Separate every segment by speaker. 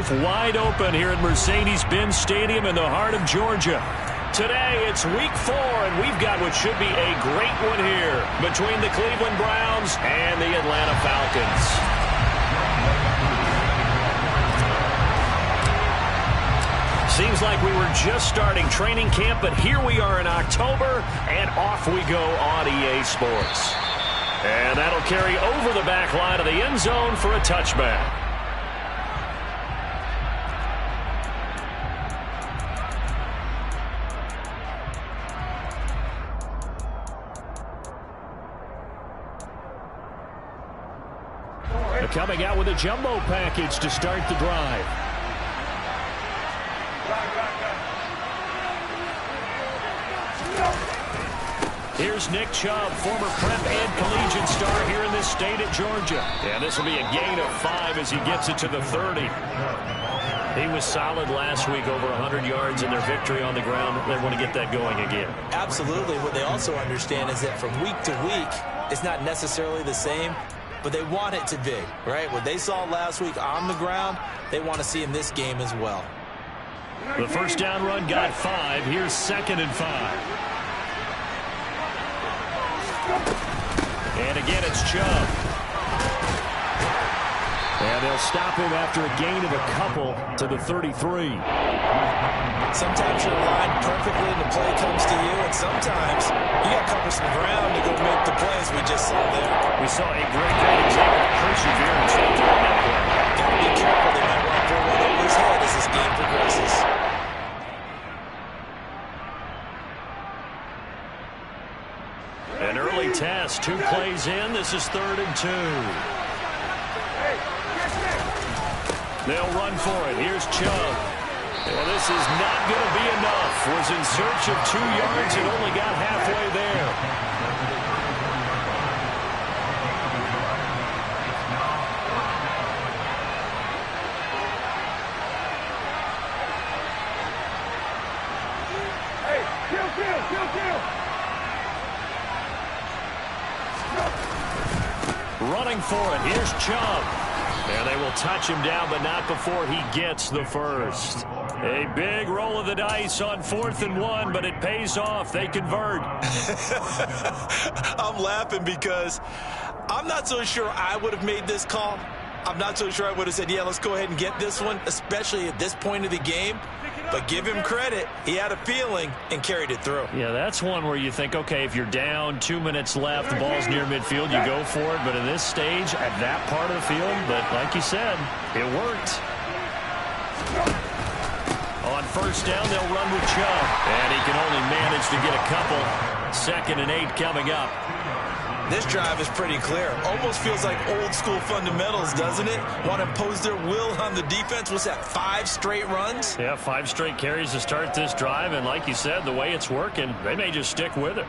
Speaker 1: booth wide open here at Mercedes-Benz Stadium in the heart of Georgia. Today, it's week 4, and we've got what should be a great one here between the Cleveland Browns and the Atlanta Falcons. Seems like we were just starting training camp, but here we are in October, and off we go on EA Sports. And that'll carry over the back line of the end zone for a touchback. They're coming out with a jumbo package to start the drive. Here's Nick Chubb, former prep and collegiate star here in this state at Georgia. And this will be a gain of 5 as he gets it to the 30. He was solid last week, over 100 yards in their victory on the ground. They want to get that going again.
Speaker 2: Absolutely. What they also understand is that from week to week, it's not necessarily the same, but they want it to be, right? What they saw last week on the ground, they want to see in this game as well.
Speaker 1: The first down run got 5. Here's 2nd and 5. And again, it's Chubb. And they'll stop him after a gain of a couple to the 33.
Speaker 2: Sometimes you're aligned perfectly and the play comes to you, and sometimes you got to cover some ground to go make the plays we just saw there.
Speaker 1: We saw a great example of perseverance during that play.
Speaker 2: Got to be careful. They might want to throw one over his head as this game progresses.
Speaker 1: An early test, 2 plays in. This is 3rd and 2. They'll run for it. Here's Chubb. And this is not going to be enough. Was in search of 2 yards and only got halfway there. Running for it. Here's Chubb. And they will touch him down, but not before he gets the first. A big roll of the dice on 4th and 1, but it pays off. They convert.
Speaker 2: I'm laughing because I'm not so sure I would have made this call. I'm not so sure I would have said, yeah, let's go ahead and get this one, especially at this point of the game. But give him credit. He had a feeling and carried it through.
Speaker 1: Yeah, that's one where you think, okay, if you're down, 2 minutes left, the ball's near midfield, you go for it. But in this stage, at that part of the field, but like you said, it worked. On first down, they'll run with Chubb. And he can only manage to get a couple. 2nd and 8 coming up.
Speaker 2: This drive is pretty clear. Almost feels like old school fundamentals, doesn't it? Want to impose their will on the defense. What's that, 5 straight runs?
Speaker 1: Yeah, 5 straight carries to start this drive. And like you said, the way it's working, they may just stick with it.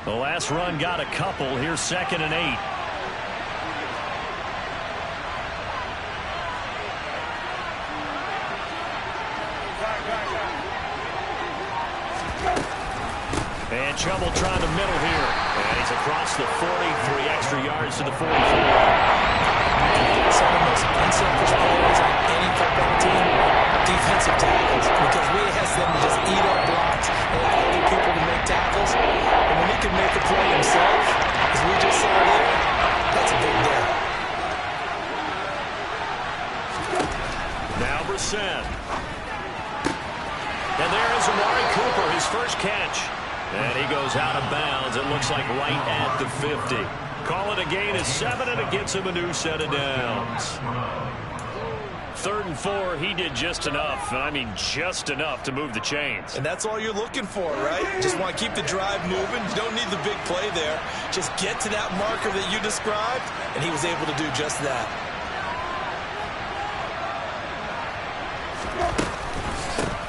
Speaker 1: The last run got a couple. Here's 2nd and 8. And Chubb will try the middle here. And he's across the 40, 3 extra yards to the 44.
Speaker 2: Some of the most unselfish players on any football team, defensive tackles, because we ask them to just eat up blocks and allow other people to make tackles. And when he can make a play himself, as we just saw there, that's a big deal.
Speaker 1: Now Brissett. And there is Amari Cooper, his first catch. And he goes out of bounds. It looks like right at the 50. Call it a gain of 7, and it gets him a new set of downs. 3rd and 4, he did just enough. I mean, just enough to move the chains.
Speaker 2: And that's all you're looking for, right? Just want to keep the drive moving. You don't need the big play there. Just get to that marker that you described, and he was able to do just that.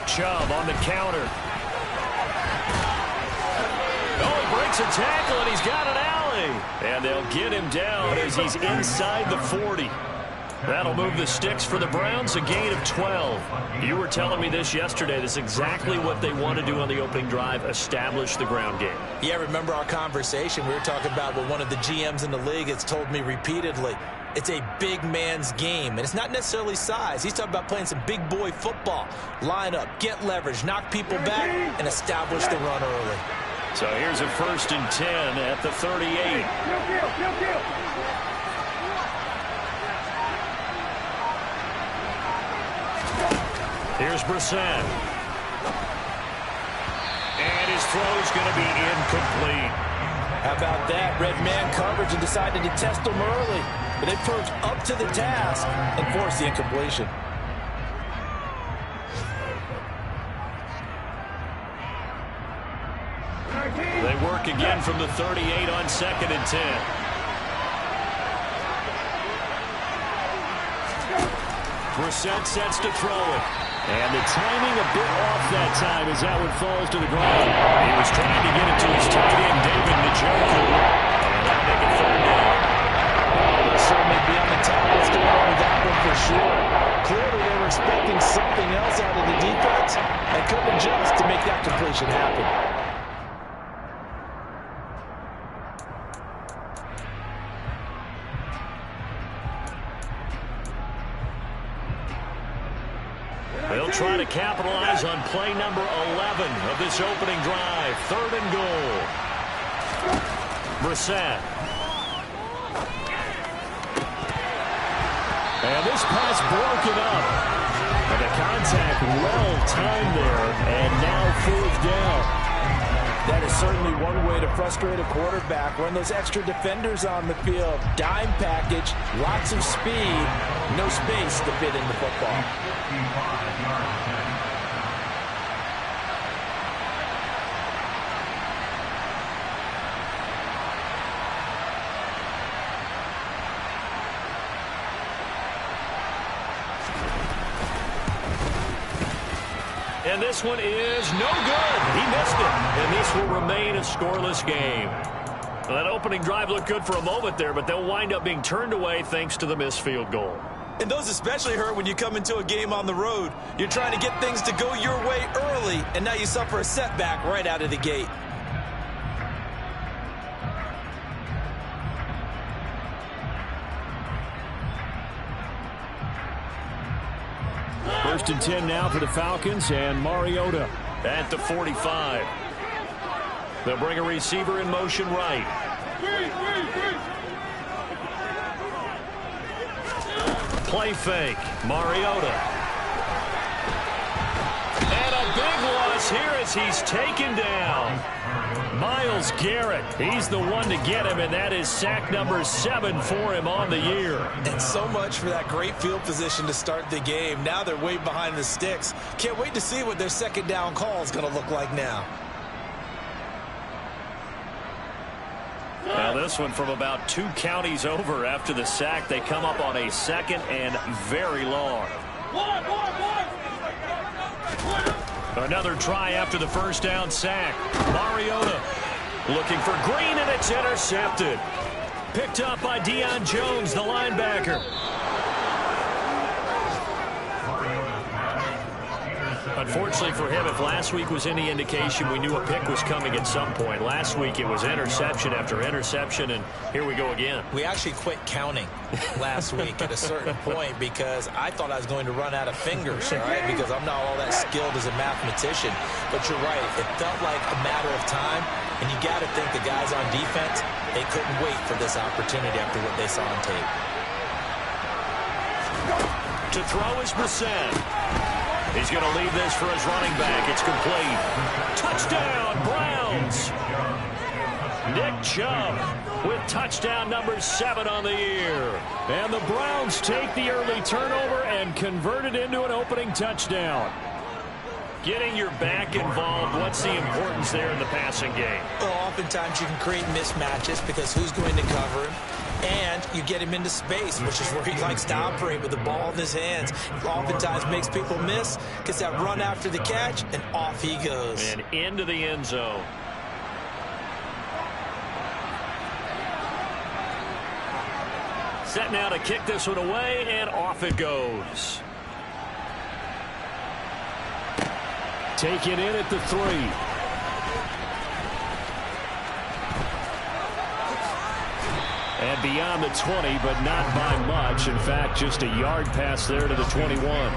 Speaker 1: Chubb on the counter. Oh, he breaks a tackle, and he's got an alley. And they'll get him down as he's inside the 40. That'll move the sticks for the Browns, a gain of 12. You were telling me this yesterday. This is exactly what they want to do on the opening drive, establish the ground game.
Speaker 2: Yeah, remember our conversation? We were talking about what one of the GMs in the league has told me repeatedly. It's a big man's game, and it's not necessarily size. He's talking about playing some big boy football. Line up, get leverage, knock people back, and establish the run early.
Speaker 1: So here's a 1st and 10 at the 38. Here's Brissett. And his throw's going to be incomplete.
Speaker 2: How about that? Red man coverage and decided to test them early. But they perked up to the task and forced the incompletion.
Speaker 1: They work again from the 38 on 2nd and 10. Brissett sets to throw it. And the timing a bit off that time as that one falls to the ground. He was trying to get it to his tight end, David Njoku. And that'll make it 3rd down.
Speaker 2: They'll certainly be on the top. What's going on with that one for sure. Clearly they were expecting something else out of the defense and couldn't adjust to make that completion happen.
Speaker 1: They'll try to capitalize on play number 11 of this opening drive. 3rd and goal. Brissett. And this pass broken up. And the contact well timed there. And now 4th down.
Speaker 2: That is certainly one way to frustrate a quarterback. Run those extra defenders on the field. Dime package, lots of speed, no space to fit in the football.
Speaker 1: And this one is no good. He missed it. And this will remain a scoreless game. Well, that opening drive looked good for a moment there, but they'll wind up being turned away thanks to the missed field goal.
Speaker 2: And those especially hurt when you come into a game on the road. You're trying to get things to go your way early, and now you suffer a setback right out of the gate.
Speaker 1: First and 10 now for the Falcons, and Mariota at the 45. They'll bring a receiver in motion right. Play fake. Mariota. And a big loss here as he's taken down. Myles Garrett, he's the one to get him, and that is sack number 7 for him on the year.
Speaker 2: And so much for that great field position to start the game. Now they're way behind the sticks. Can't wait to see what their second down call is going to look like now.
Speaker 1: Now this one from about 2 counties over after the sack. They come up on a 2nd and very long. Another try after the first down sack. Mariota looking for Green, and it's intercepted. Picked up by Deion Jones, the linebacker. Unfortunately for him, if last week was any indication, we knew a pick was coming at some point. Last week it was interception after interception, and here we go again.
Speaker 2: We actually quit counting last week at a certain point because I thought I was going to run out of fingers, all right, because I'm not all that skilled as a mathematician. But you're right. It felt like a matter of time, and you got to think the guys on defense, they couldn't wait for this opportunity after what they saw on tape.
Speaker 1: To throw is Brissett. He's going to leave this for his running back. It's complete. Touchdown, Browns. Nick Chubb with touchdown number 7 on the year. And the Browns take the early turnover and convert it into an opening touchdown. Getting your back involved, what's the importance there in the passing game?
Speaker 2: Well, oftentimes you can create mismatches because who's going to cover him? And you get him into space, which is where he likes to operate with the ball in his hands. Oftentimes makes people miss, gets that run after the catch, and off he goes.
Speaker 1: And into the end zone. set now to kick this one away, and off it goes.
Speaker 3: Take it in at the 3. And beyond the 20, but not by much. In fact, just a yard pass there to the 21.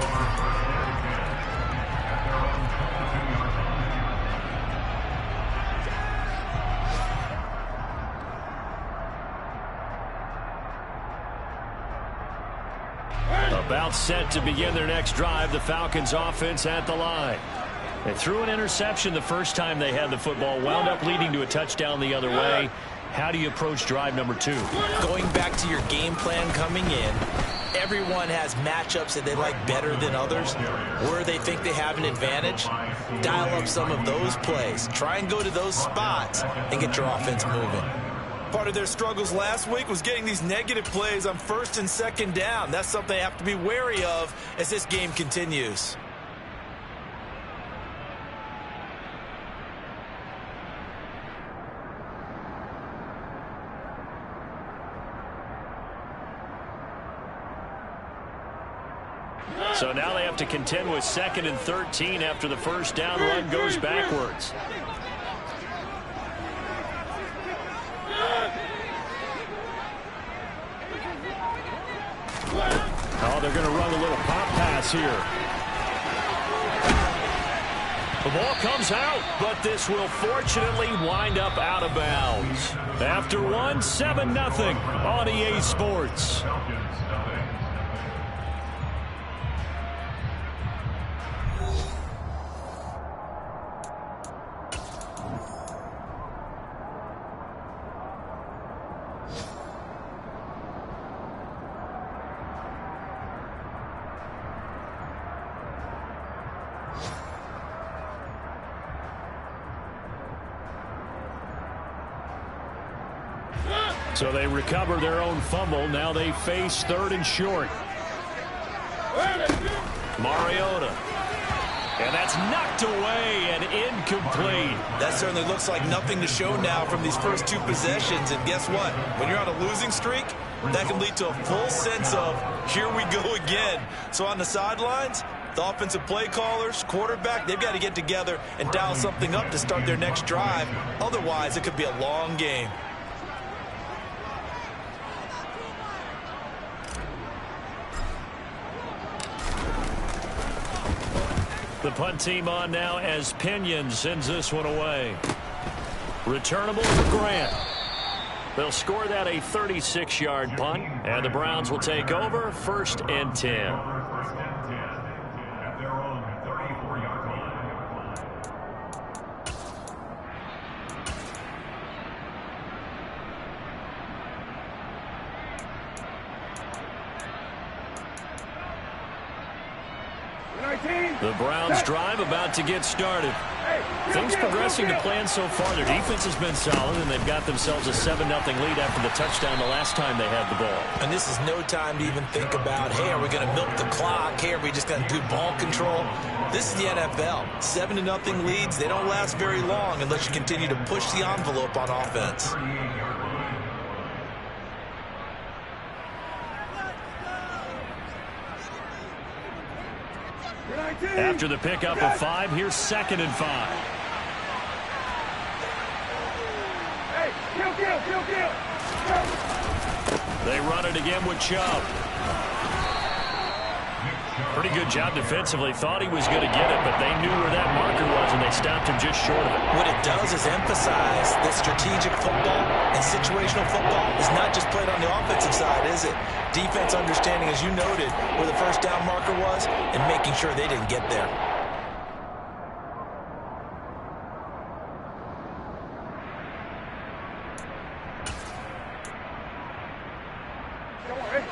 Speaker 3: About set to begin their next drive, the Falcons offense at the line. They threw an interception the first time they had the football, wound up leading to a touchdown the other way. How do you approach drive number 2?
Speaker 2: Going back to your game plan coming in, everyone has matchups that they like better than others, where they think they have an advantage. Dial up some of those plays. Try and go to those spots and get your offense moving. Part of their struggles last week was getting these negative plays on 1st and 2nd down. That's something they have to be wary of as this game continues.
Speaker 3: So now they have to contend with 2nd and 13 after the first down run goes backwards. Oh, they're going to run a little pop pass here.
Speaker 1: The ball comes out, but this will fortunately wind up out of bounds. After one, 7-0 on EA Sports.
Speaker 3: So they recover their own fumble. Now they face 3rd and short. Mariota. And that's knocked away and incomplete.
Speaker 2: That certainly looks like nothing to show now from these first 2 possessions. And guess what? When you're on a losing streak, that can lead to a full sense of, here we go again. So on the sidelines, the offensive play callers, quarterback, they've got to get together and dial something up to start their next drive. Otherwise, it could be a long game.
Speaker 3: The punt team on now as Pinion sends this one away. Returnable for Grant. They'll score that a 36-yard punt, and the Browns will take over 1st and 10. The Browns drive about to get started. Things progressing to plan so far. Their defense has been solid, and they've got themselves a 7-0 lead after the touchdown the last time they had the ball.
Speaker 2: And this is no time to even think about, hey, are we going to milk the clock? Hey, are we just going to do ball control? This is the NFL. 7-0 leads, they don't last very long unless you continue to push the envelope on offense.
Speaker 3: After the pickup of 5, here's 2nd and 5. They run it again with Chubb. Pretty good job defensively. Thought he was going to get it, but they knew where that marker was, and they stopped him just short of it.
Speaker 2: What it does is emphasize that strategic football and situational football is not just played on the offensive side, is it? Defense understanding, as you noted, where the first down marker was and making sure they didn't get there.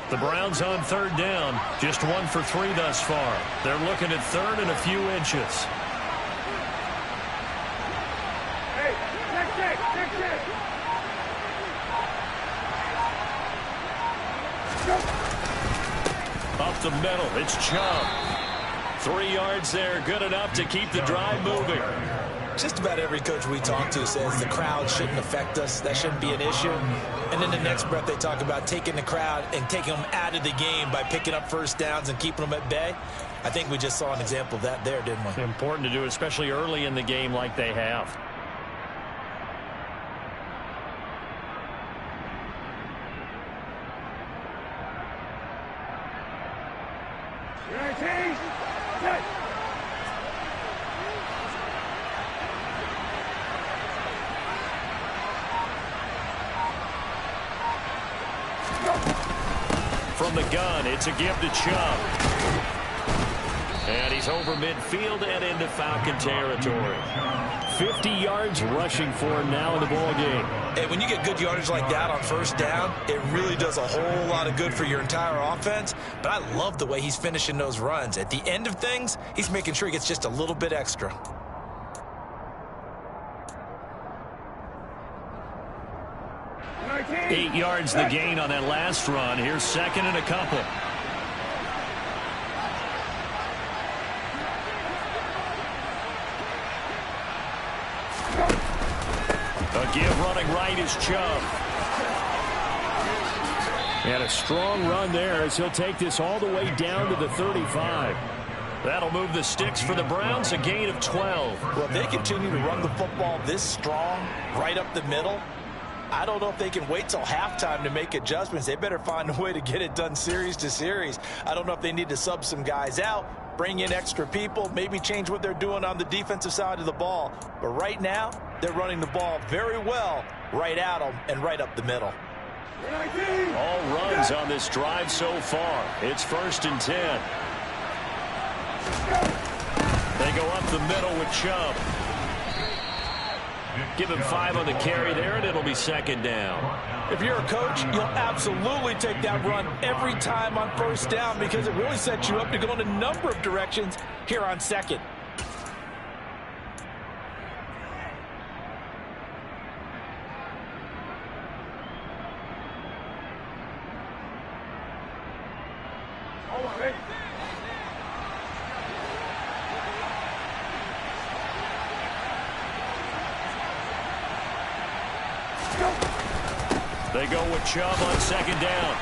Speaker 3: The Browns on 3rd down. Just 1 for 3 thus far. They're looking at 3rd and a few inches. Up the middle, it's Chubb. 3 yards there, good enough to keep the drive moving.
Speaker 2: Just about every coach we talk to says the crowd shouldn't affect us. That shouldn't be an issue. And in the next breath, they talk about taking the crowd and taking them out of the game by picking up first downs and keeping them at bay. I think we just saw an example of that there, didn't we?
Speaker 3: Important to do, especially early in the game like they have. From the gun, it's a give to Chubb. And he's over midfield and into Falcon territory. 50 yards rushing for him now in the ball game.
Speaker 2: And when you get good yardage like that on first down, it really does a whole lot of good for your entire offense. But I love the way he's finishing those runs. At the end of things, he's making sure he gets just a little bit extra.
Speaker 3: Eight yards the gain on that last run. Here's second and a couple. A give running right is Chubb. And a strong run there as he'll take this all the way down to the 35. That'll move the sticks for the Browns, a gain of 12.
Speaker 2: Well, if they continue to run the football this strong, right up the middle, I don't know if they can wait till halftime to make adjustments. They better find a way to get it done series to series. I don't know if they need to sub some guys out, bring in extra people, maybe change what they're doing on the defensive side of the ball. But right now, they're running the ball very well right at them and right up the middle.
Speaker 3: All runs on this drive so far. It's 1st and 10. They go up the middle with Chubb. Give him 5 on the carry there, and it'll be second down.
Speaker 2: If you're a coach, you'll absolutely take that run every time on first down because it really sets you up to go in a number of directions here on second.
Speaker 3: They go with Chubb on second down.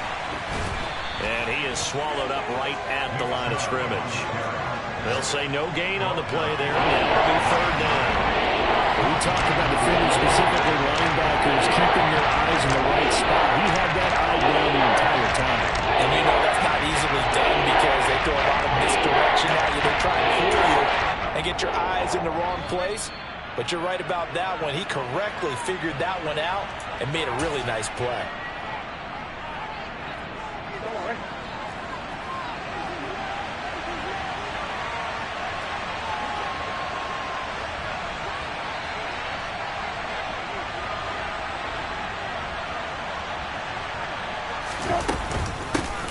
Speaker 3: And he is swallowed up right at the line of scrimmage. They'll say no gain on the play there. And it'll be third down.
Speaker 4: We talked about defenders, specifically linebackers, keeping their eyes in the right spot. He had that eye down the entire time.
Speaker 2: And you know that's not easily done because they throw a lot of misdirection at you. They try and fool you and get your eyes in the wrong place. But you're right about that one. He correctly figured that one out and made a really nice play.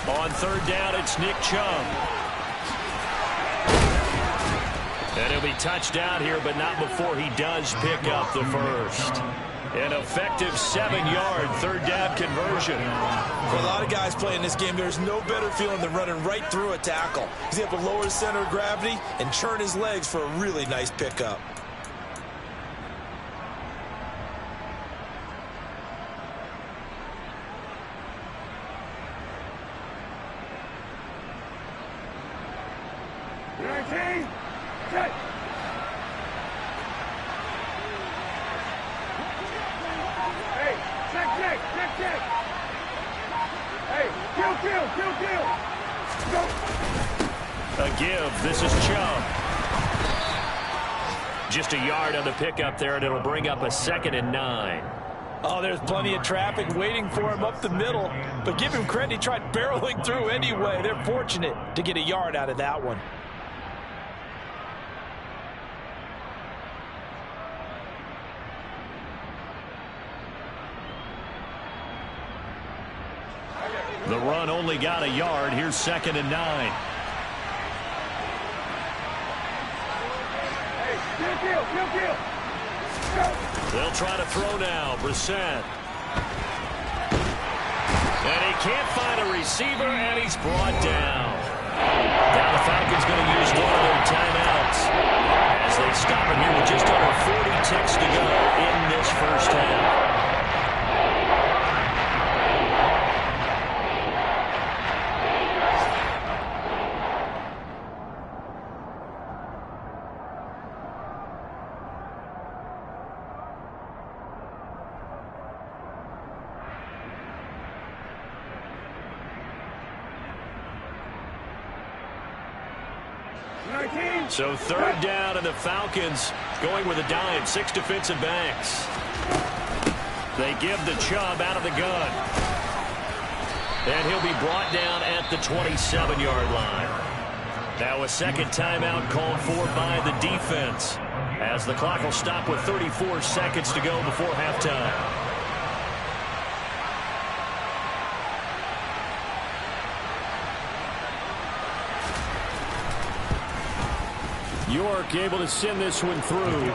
Speaker 3: On third down, it's Nick Chubb. And he'll be touchdown here, but not before he does pick up the first. An effective 7-yard third down conversion.
Speaker 2: For a lot of guys playing this game, there's no better feeling than running right through a tackle. He's able to lower his center of gravity and churn his legs for a really nice pickup.
Speaker 3: A give. This is Chubb. Just a yard on the pickup there, and it'll bring up a 2nd and 9.
Speaker 2: Oh, there's plenty of traffic waiting for him up the middle. But give him credit, he tried barreling through anyway. They're fortunate to get a yard out of that one.
Speaker 3: The run only got a yard. Here's 2nd and 9. They'll try to throw now. Brissett. And he can't find a receiver, and he's brought down. Now the Falcons going to use one of their timeouts as as they stop it here with just under 40 ticks to go in this first half. So third down, and the Falcons going with a dime. 6 defensive backs. They give the Chubb out of the gun. And he'll be brought down at the 27-yard line. Now a second timeout called for by the defense, as the clock will stop with 34 seconds to go before halftime.
Speaker 4: York able to send this one through.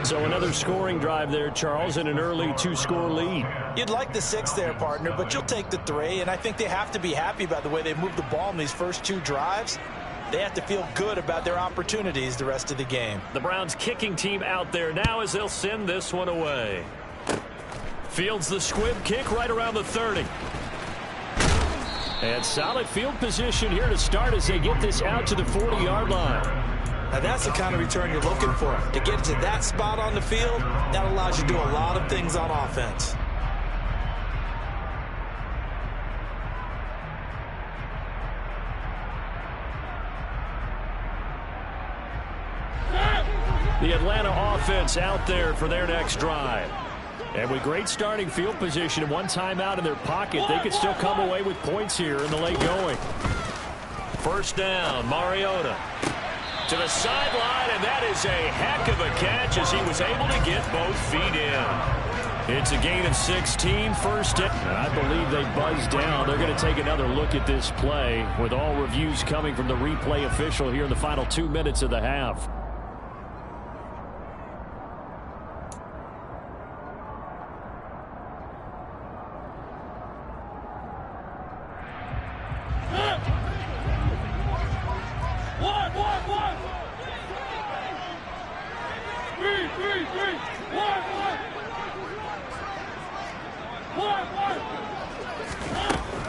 Speaker 4: So another scoring drive there, Charles, and an early 2-score lead.
Speaker 2: You'd like the 6 there, partner, but you'll take the 3, and I think they have to be happy about the way they've moved the ball in these first 2 drives. They have to feel good about their opportunities the rest of the game.
Speaker 3: The Browns kicking team out there now as they'll send this one away. Fields the squib kick right around the 30. And solid field position here to start as they get this out to the 40-yard line.
Speaker 2: Now that's the kind of return you're looking for. To get to that spot on the field, that allows you to do a lot of things on offense.
Speaker 3: The Atlanta offense out there for their next drive. And with great starting field position and one timeout in their pocket, they could still come away with points here in the late going. First down, Mariota to the sideline, and that is a heck of a catch as he was able to get both feet in. It's a gain of 16, first down.
Speaker 4: I believe they buzzed down. They're going to take another look at this play with all reviews coming from the replay official here in the final 2 minutes of the half.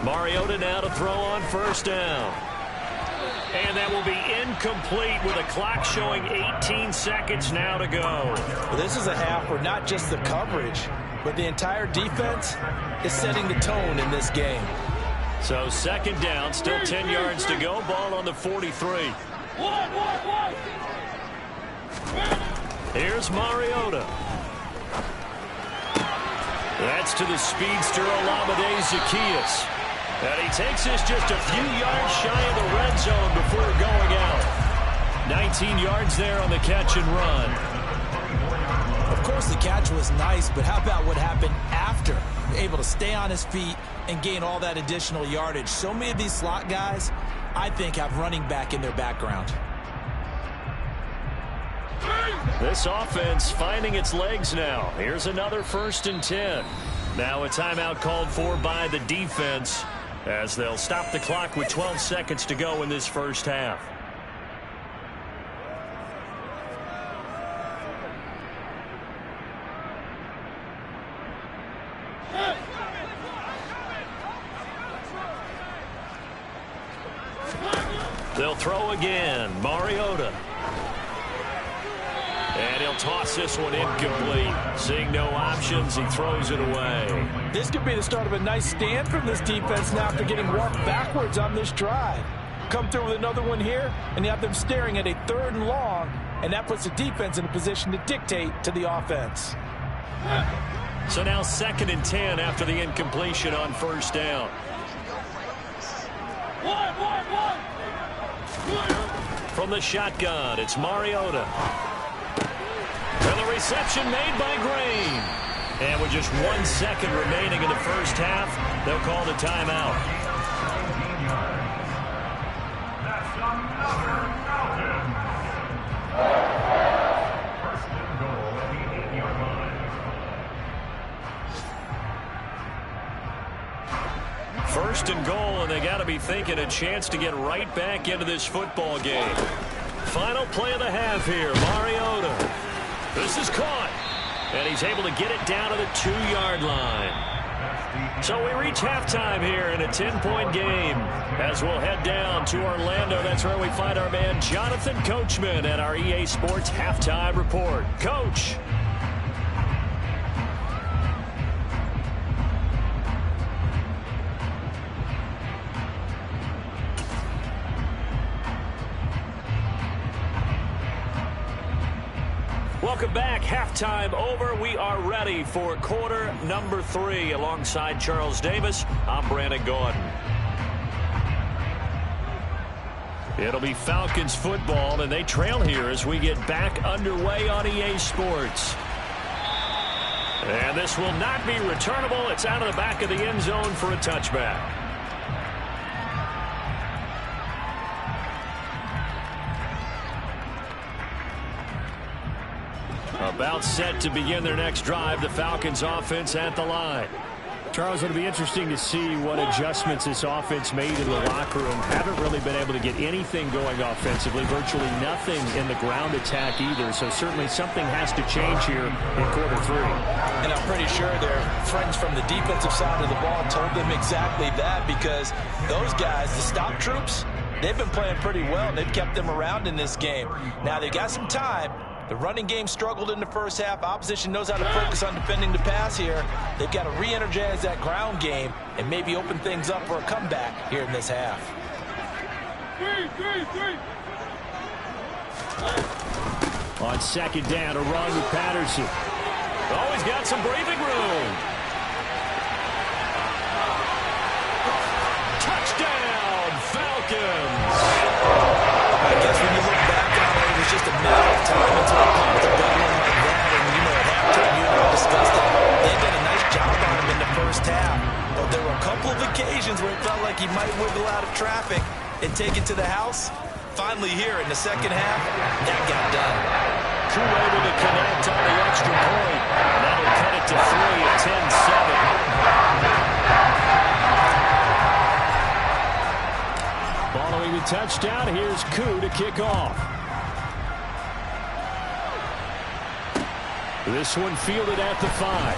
Speaker 3: Mariota now to throw on first down. And that will be incomplete with a clock showing 18 seconds now to go.
Speaker 2: Well, this is a half where not just the coverage, but the entire defense is setting the tone in this game.
Speaker 3: So second down, still 10 yards to go. Ball on the 43. Here's Mariota. That's to the speedster Olamide Zaccheaus. And he takes this just a few yards shy of the red zone before going out. 19 yards there on the catch and run.
Speaker 2: Of course, the catch was nice, but how about what happened after? Able to stay on his feet and gain all that additional yardage. So many of these slot guys, I think, have running back in their background.
Speaker 3: This offense finding its legs now. Here's another 1st and 10. Now a timeout called for by the defense as they'll stop the clock with 12 seconds to go in this first half. They'll throw again. Mariota. And he'll toss this one incomplete. Seeing no options, he throws it away.
Speaker 2: This could be the start of a nice stand from this defense now after getting walked backwards on this drive. Come through with another one here, and you have them staring at a 3rd and long, and that puts the defense in a position to dictate to the offense.
Speaker 3: So now 2nd and 10 after the incompletion on first down. From the shotgun, it's Mariota. And the reception made by Green. And with just 1 second remaining in the first half, they'll call the timeout. First and goal, and they got to be thinking a chance to get right back into this football game. Final play of the half here. Mariota. This is caught. And he's able to get it down to the 2-yard line. So we reach halftime here in a 10-point game. As we'll head down to Orlando, that's where we find our man Jonathan Coachman at our EA Sports Halftime Report. Coach. Welcome back. Halftime over. We are ready for quarter number 3. Alongside Charles Davis, I'm Brandon Gaudin. It'll be Falcons football, and they trail here as we get back underway on EA Sports. And this will not be returnable. It's out of the back of the end zone for a touchback. About set to begin their next drive. The Falcons offense at the line.
Speaker 4: Charles, it'll be interesting to see what adjustments this offense made in the locker room. Haven't really been able to get anything going offensively. Virtually nothing in the ground attack either. So certainly something has to change here in quarter 3.
Speaker 2: And I'm pretty sure their friends from the defensive side of the ball told them exactly that, because those guys, the stop troops, they've been playing pretty well. They've kept them around in this game. Now they got some time. The running game struggled in the first half. Opposition knows how to focus on defending the pass here. They've got to re-energize that ground game and maybe open things up for a comeback here in this half.
Speaker 4: On second down, a run with Patterson.
Speaker 3: Oh, he's got some breathing room. Touchdown, Falcons.
Speaker 2: I guess when you look back on it, it was just a matter of time until it comes to a big one like that. And, you know, at halftime, you and I discussed it. They did a nice job on him in the first half. But there were a couple of occasions where it felt like he might wiggle out of traffic and take it to the house. Finally here in the second half, that got done.
Speaker 3: Crew able to connect on the extra point. And that'll cut it to 3 at 10-7.
Speaker 4: Following the touchdown, here's Koo to kick off. This one fielded at the 5.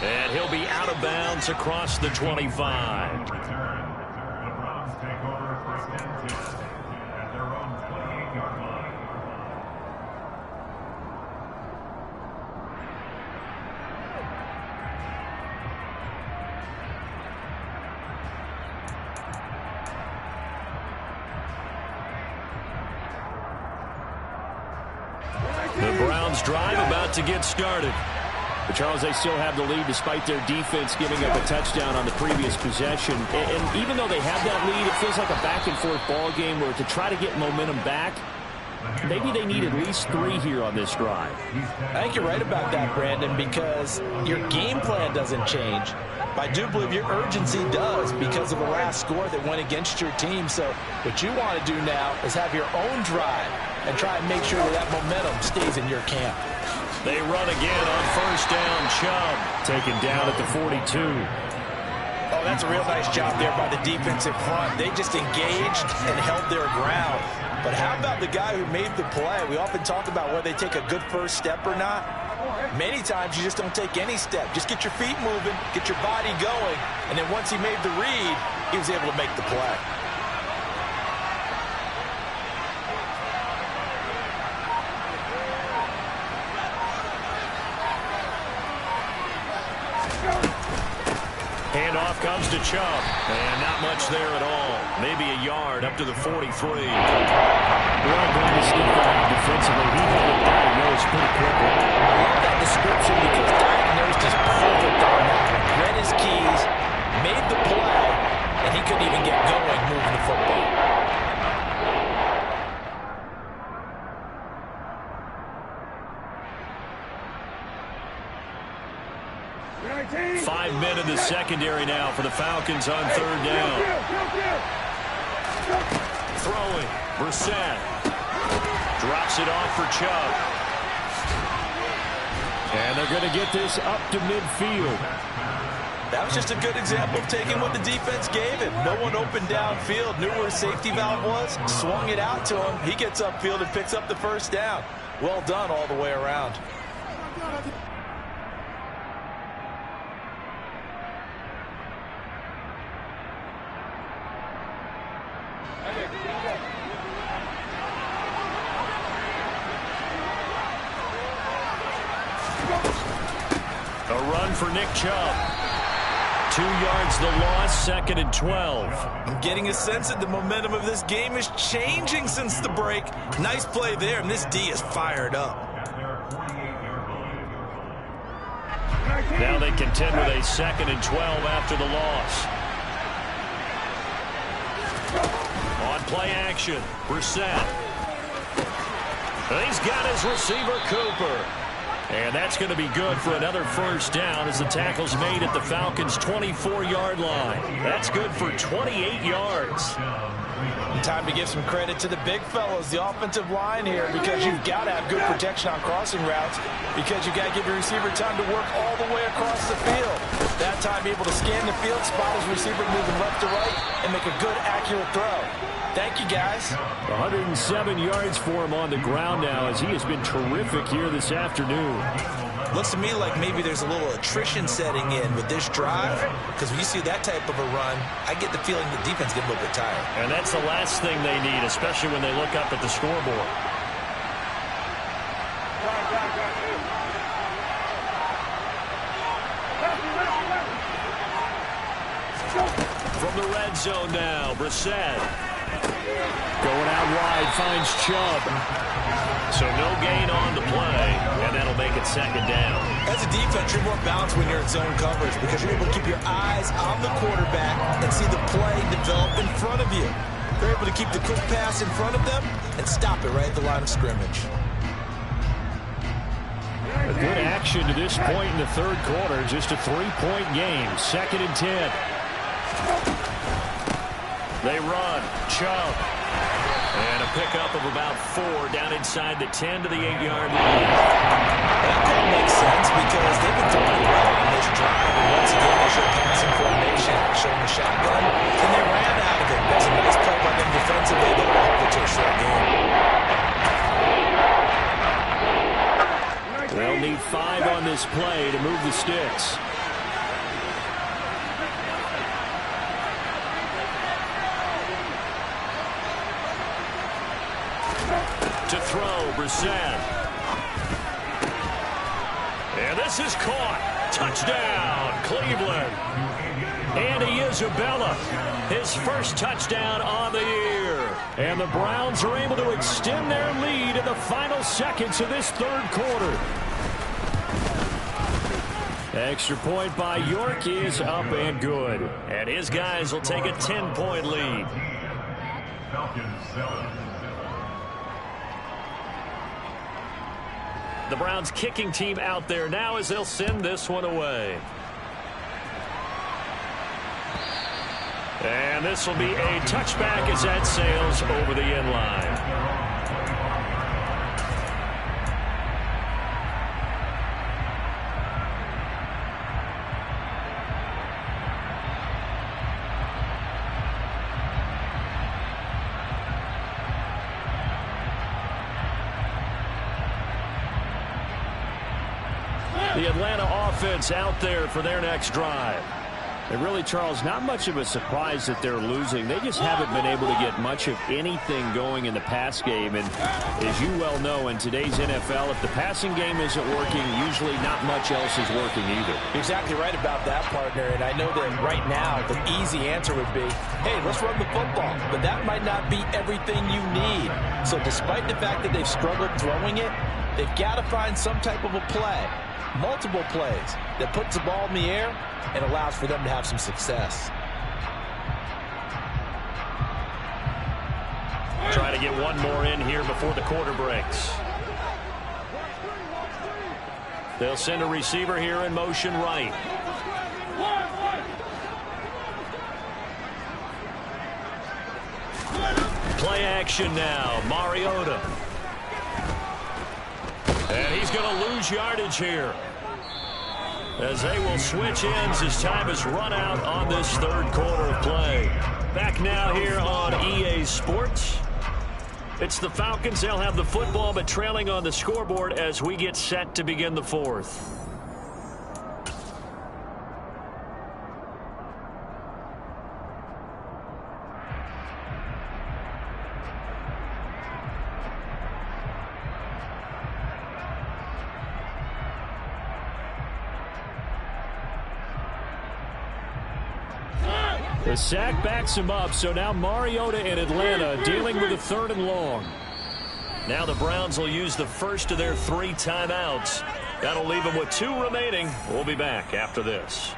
Speaker 3: And he'll be out of bounds across the 25. The Browns drive about to get started.
Speaker 4: But Charles, they still have the lead despite their defense giving up a touchdown on the previous possession. And even though they have that lead, it feels like a back-and-forth ball game where to try to get momentum back, maybe they need at least 3 here on this drive.
Speaker 2: I think you're right about that, Brandon, because your game plan doesn't change. I do believe your urgency does because of the last score that went against your team. So what you want to do now is have your own drive and try and make sure that momentum stays in your camp.
Speaker 3: They run again on first down. Chubb
Speaker 4: taken down at the 42.
Speaker 2: Oh, that's a real nice job there by the defensive front. They just engaged and held their ground. But how about the guy who made the play? We often talk about whether they take a good first step or not. Many times you just don't take any step. Just get your feet moving, get your body going, and then once he made the read, he was able to make the play.
Speaker 3: Handoff comes to Chubb. And not much there at all. Maybe a yard up to the 43.
Speaker 4: Well, going to stick that defensively. He had it diagnosed pretty quickly.
Speaker 2: I love that description because diagnosed is perfect on that. Read his keys, made the play, and he couldn't even get going moving the football.
Speaker 3: Five men in the secondary now for the Falcons on third down. Throwing. Brissett. Drops it off for Chubb.
Speaker 4: And they're going to get this up to midfield.
Speaker 2: That was just a good example of taking what the defense gave him. No one opened downfield, knew where the safety valve was, swung it out to him. He gets upfield and picks up the first down. Well done all the way around.
Speaker 3: A run for Nick Chubb. 2 yards the loss, 2nd and 12.
Speaker 2: I'm getting a sense that the momentum of this game is changing since the break. Nice play there, and this D is fired up.
Speaker 3: Now they contend with a 2nd and 12 after the loss. On play action, Brissett. He's got his receiver, Cooper. And that's going to be good for another first down as the tackle's made at the Falcons' 24-yard line. That's good for 28 yards.
Speaker 2: Time to give some credit to the big fellows, the offensive line here, because you've got to have good protection on crossing routes, because you've got to give your receiver time to work all the way across the field. That time, able to scan the field, spot his receiver moving left to right, and make a good, accurate throw. Thank you, guys.
Speaker 4: 107 yards for him on the ground now as he has been terrific here this afternoon.
Speaker 2: Looks to me like maybe there's a little attrition setting in with this drive, because when you see that type of a run, I get the feeling the defense gets a little bit tired.
Speaker 3: And that's the last thing they need, especially when they look up at the scoreboard. From the red zone now, Brissett.
Speaker 4: Going out wide, finds Chubb.
Speaker 3: So no gain on the play, and that'll make it 2nd down.
Speaker 2: As a defense, you're more balanced when you're in zone coverage because you're able to keep your eyes on the quarterback and see the play develop in front of you. You're able to keep the quick pass in front of them and stop it right at the line of scrimmage.
Speaker 4: A good action to this point in the 3rd quarter. Just a 3-point game. 2nd and 10.
Speaker 3: They run. Chubb. And a pickup of about 4 down inside the 10 to the 8-yard line.
Speaker 2: That makes sense because they've been throwing it well on this drive. And once again, they show passing formation, showing the shotgun, and they ran out of it. That's a nice play by them defensively. They'll help it to a short game.
Speaker 4: They'll need 5 on this play to move the sticks.
Speaker 3: To throw, Brissett. And this is caught. Touchdown, Cleveland. Andy Isabella, his first touchdown on the year.
Speaker 4: And the Browns are able to extend their lead in the final seconds of this 3rd quarter. Extra point by York is up and good.
Speaker 3: And his guys will take a 10-point lead. The Browns kicking team out there now as they'll send this one away. And this will be a touchback as that sails over the end line. The Atlanta offense out there for their next drive.
Speaker 4: And really, Charles, not much of a surprise that they're losing. They just haven't been able to get much of anything going in the pass game. And as you well know, in today's NFL, if the passing game isn't working, usually not much else is working either.
Speaker 2: Exactly right about that, partner. And I know that right now the easy answer would be, hey, let's run the football. But that might not be everything you need. So despite the fact that they've struggled throwing it, they've got to find some type of a play. Multiple plays that puts the ball in the air and allows for them to have some success.
Speaker 3: Try to get one more in here before the quarter breaks. They'll send a receiver here in motion right. Play action now. Mariota. And he's going to lose yardage here. as they will switch ends as time has run out on this third quarter of play. Back now here on EA Sports. It's the Falcons. They'll have the football, but trailing on the scoreboard as we get set to begin the fourth. The sack backs him up, so now Mariota in Atlanta dealing with a 3rd and long. Now the Browns will use the first of their 3 timeouts. That'll leave them with 2 remaining. We'll be back after this.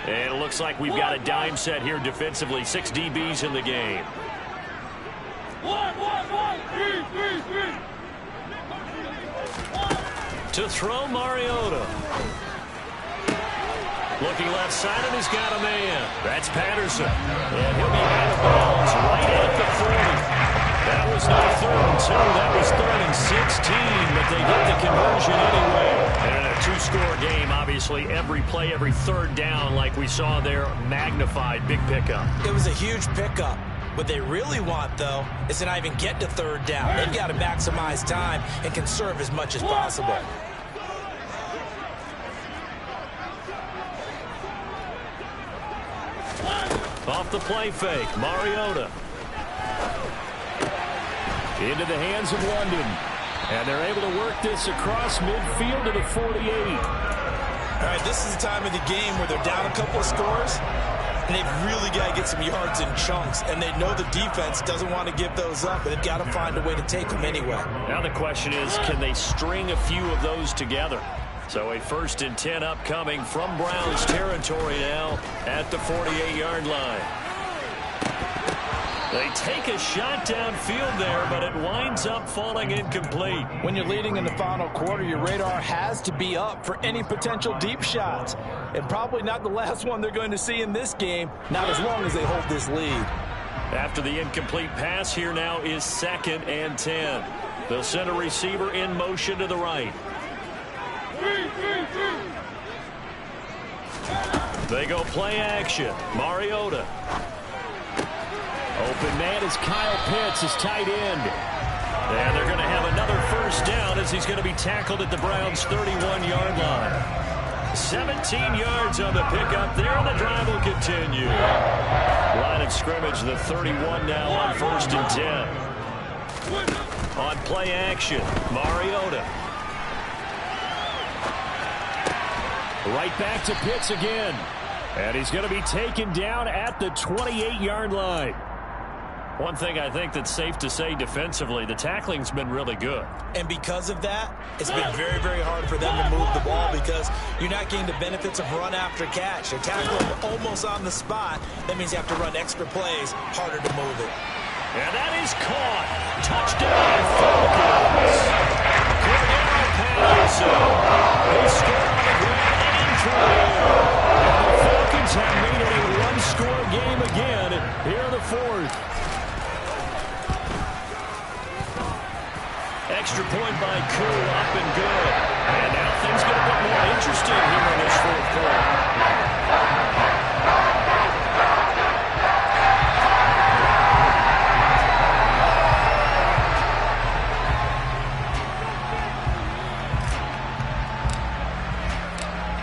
Speaker 3: And it looks like we've got a dime set here defensively. 6 DBs in the game. To throw, Mariota. Looking left side, and he's got a man. That's Patterson. And he'll be out of bounds right at the 40. That was not 3rd and 2. That was 3rd and 16, but they get the conversion anyway. And in a 2-score game, obviously, every play, every 3rd down, like we saw there, magnified. Big pickup.
Speaker 2: It was a huge pickup. What they really want, though, is to not even get to 3rd down. They've got to maximize time and conserve as much as possible.
Speaker 3: Off the play fake, Mariota. Into the hands of London. And they're able to work this across midfield to the 48.
Speaker 2: All right, this is the time of the game where they're down a couple of scores, and they've really got to get some yards in chunks, and they know the defense doesn't want to give those up, but they've got to find a way to take them anyway.
Speaker 3: Now the question is, can they string a few of those together? So a 1st and 10 upcoming from Browns territory now at the 48-yard line. They take a shot downfield there, but it winds up falling incomplete.
Speaker 2: When you're leading in the final quarter, your radar has to be up for any potential deep shots. And probably not the last one they're going to see in this game, not as long as they hold this lead.
Speaker 3: After the incomplete pass, here now is 2nd and 10. They'll send a receiver in motion to the right. They go play action. Mariota. Open man is Kyle Pitts, his tight end. And they're going to have another 1st down as he's going to be tackled at the Browns' 31-yard line. 17 yards on the pickup there, and the drive will continue. Line of scrimmage, the 31 now on 1st and 10. On play action, Mariota. Right back to Pitts again. And he's going to be taken down at the 28-yard line. One thing I think that's safe to say defensively, the tackling's been really good.
Speaker 2: And because of that, it's been very, very hard for them to move the ball because you're not getting the benefits of run after catch. They're tackling almost on the spot. That means you have to run extra plays, harder to move it.
Speaker 3: And that is caught. Touchdown, Falcons. Cordero Patterson. They score on the ground and through the air. And the Falcons have made it a 1-score game again here in the 4th. Extra point by Koo, up and good. And now things get a bit more interesting here in this 4th quarter.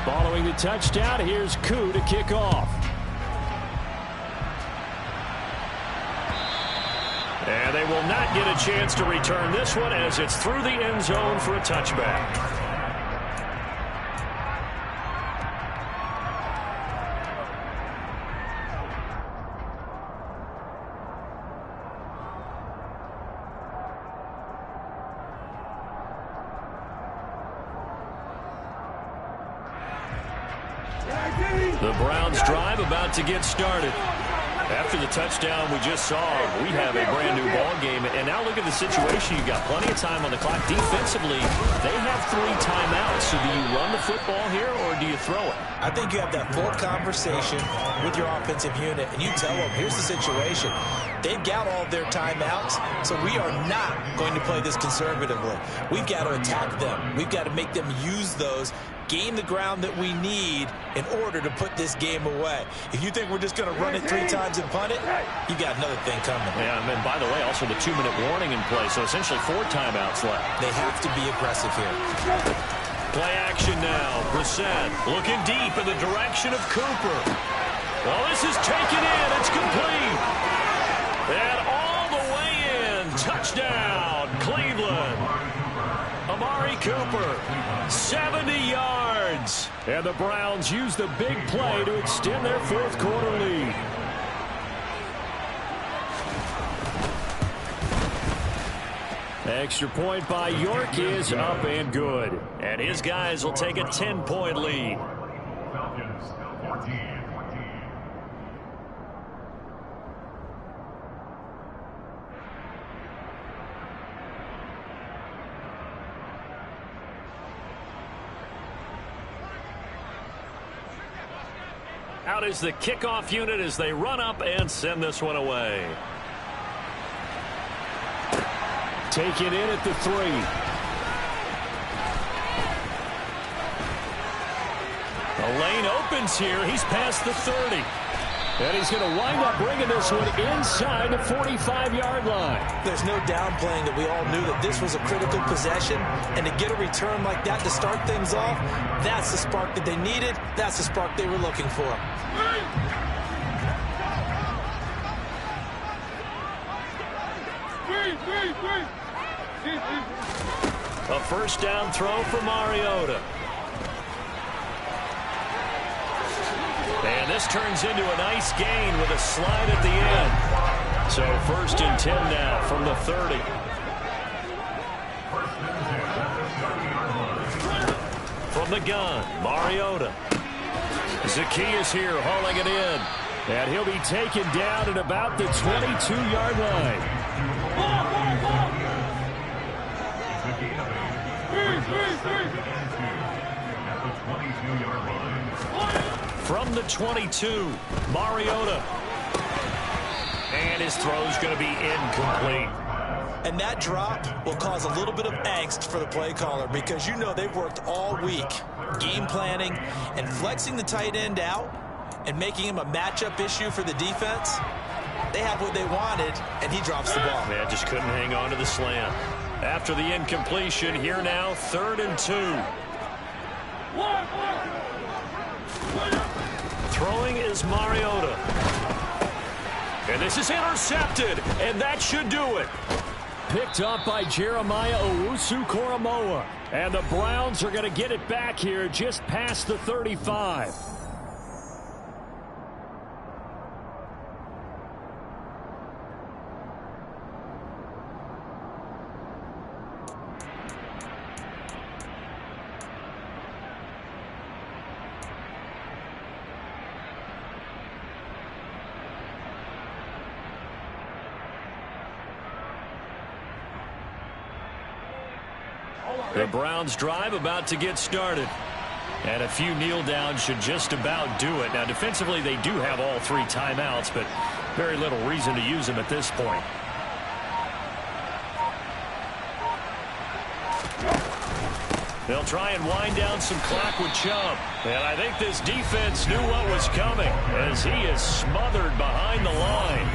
Speaker 3: Following the touchdown, here's Koo to kick off. And they will not get a chance to return this one as it's through the end zone for a touchback. The Browns drive about to get started. After the touchdown we just saw, we have a brand new ball game. And now look at the situation. You've got plenty of time on the clock. Defensively, they have 3 timeouts. So do you run the football here or do you throw it?
Speaker 2: I think you have that full conversation with your offensive unit, and you tell them, here's the situation. They've got all of their timeouts, so we are not going to play this conservatively. We've got to attack them. We've got to make them use those, gain the ground that we need in order to put this game away. If you think we're just going to run it 3 times and punt it, you got another thing coming.
Speaker 3: Yeah, and by the way, also the 2-minute warning in play, so essentially 4 timeouts left.
Speaker 2: They have to be aggressive here.
Speaker 1: Play action now. Brissett looking deep in the direction of Cooper. Well, this is taken in. It's complete. And all the way in. Touchdown, Cleveland. Amari Cooper, 70 yards.
Speaker 3: And the Browns use the big play to extend their 4th quarter lead. Extra point by York is up and good.
Speaker 1: And his guys will take a 10-point lead. Out is the kickoff unit as they run up and send this one away.
Speaker 3: Take it in at the 3.
Speaker 1: The lane opens here. He's past the 30.
Speaker 3: And he's going to wind up bringing this one inside the 45-yard line.
Speaker 2: There's no downplaying that we all knew that this was a critical possession, and to get a return like that to start things off, that's the spark that they needed. That's the spark they were looking for.
Speaker 1: A first down throw for Mariota. And this turns into a nice gain with a slide at the end. So 1st and 10 now from the 30. From the gun, Mariota. Zacchaeus here hauling it in.
Speaker 3: And he'll be taken down at about the 22-yard line.
Speaker 1: From the 22, Mariota. And his throw's going to be incomplete.
Speaker 2: And that drop will cause a little bit of angst for the play caller because you know they've worked all week game planning and flexing the tight end out and making him a matchup issue for the defense. They have what they wanted, and he drops the ball.
Speaker 1: Yeah, just couldn't hang on to the slant. After the incompletion, here now, 3rd and 2. Throwing is Mariota. And this is intercepted, and that should do it.
Speaker 3: Picked up by Jeremiah Owusu-Koramoah. And the Browns are going to get it back here just past the 35.
Speaker 1: The Browns drive about to get started. And a few kneel downs should just about do it. Now, defensively, they do have all 3 timeouts, but very little reason to use them at this point. They'll try and wind down some clock with Chubb. And I think this defense knew what was coming as he is smothered behind the line.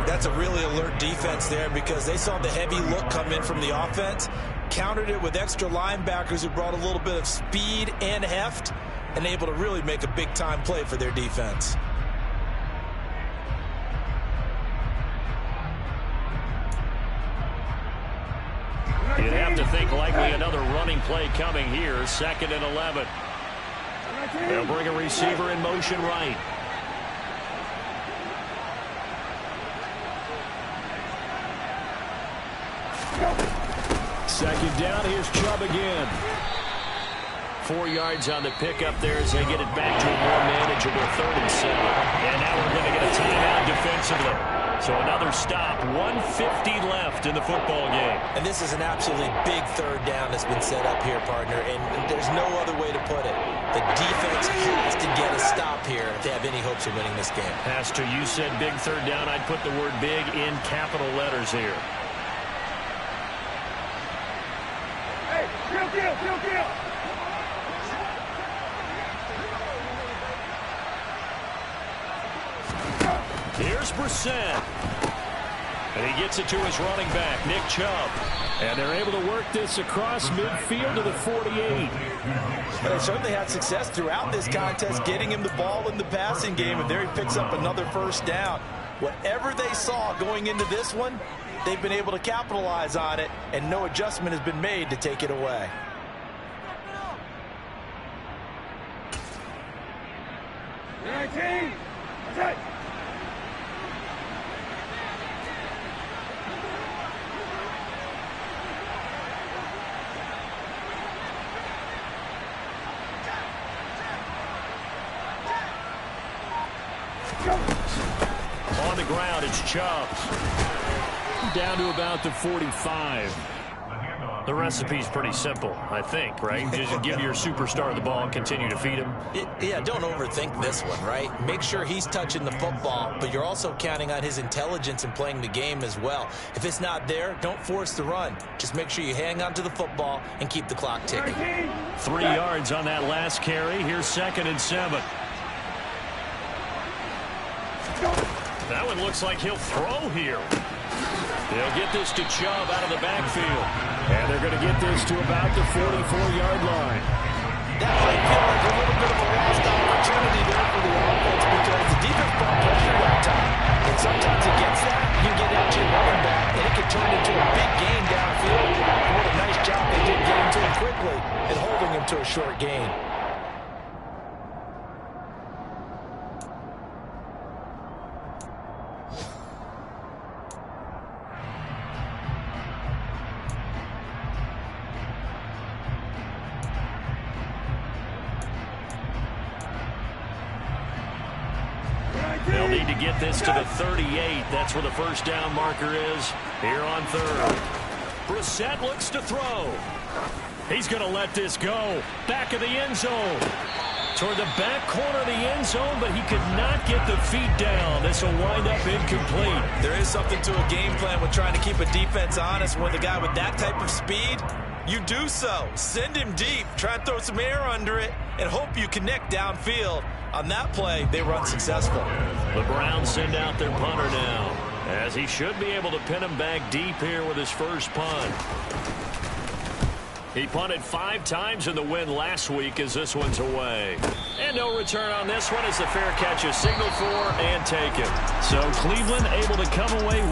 Speaker 2: That's a really alert defense there because they saw the heavy look come in from the offense, countered it with extra linebackers who brought a little bit of speed and heft, and able to really make a big-time play for their defense.
Speaker 1: You'd have to think likely another running play coming here. 2nd and 11. They'll bring a receiver in motion right.
Speaker 3: Second down, here's Chubb again.
Speaker 1: 4 yards on the pickup there as they get it back to a more manageable 3rd and 7. And now we're going to get a timeout defensively.
Speaker 3: So another stop, 1:50 left in the football game.
Speaker 2: And this is an absolutely big third down that's been set up here, partner, and there's no other way to put it. The defense has to get a stop here if they have any hopes of winning this game.
Speaker 3: Pastor, you said big third down. I'd put the word big in capital letters here.
Speaker 5: Hey, kill.
Speaker 3: Here's Brissett. And he gets it to his running back, Nick Chubb.
Speaker 4: And they're able to work this across midfield to the 48.
Speaker 2: And they certainly had success throughout this contest, getting him the ball in the passing game, and there he picks up another first down. Whatever they saw going into this one, they've been able to capitalize on it, and no adjustment has been made to take it away.
Speaker 3: On the ground, it's Chubb.
Speaker 4: Down to about the 45.
Speaker 3: The recipe's pretty simple, I think, right? Just give your superstar the ball and continue to feed him.
Speaker 2: Yeah, don't overthink this one, right? Make sure he's touching the football, but you're also counting on his intelligence in playing the game as well. If it's not there, don't force the run. Just make sure you hang on to the football and keep the clock ticking.
Speaker 3: 3 yards on that last carry. Here's 2nd and 7. That one looks like he'll throw here. They'll get this to Chubb out of the backfield.
Speaker 4: And they're going to get this to about the 44-yard line.
Speaker 2: That might feel like a little bit of a lost opportunity there for the offense because the defense brought pressure that time. And sometimes against that, you get out to your running back, and it can turn into a big gain downfield. And what a nice job they did getting to him quickly and holding him to a short gain.
Speaker 3: They'll need to get this to the 38. That's where the first down marker is here on 3rd. Brissett looks to throw. He's going to let this go. Back of the end zone. Toward the back corner of the end zone, but he could not get the feet down. This will wind up incomplete.
Speaker 2: There is something to a game plan with trying to keep a defense honest. With a guy with that type of speed, you do so. Send him deep. Try and throw some air under it and hope you connect downfield. On that play, they were unsuccessful.
Speaker 3: The Browns send out their punter now, as he should be able to pin him back deep here with his first punt. He punted 5 times in the win last week as this one's away. And no return on this one as the fair catch is signaled for and taken.
Speaker 4: So Cleveland able to come away with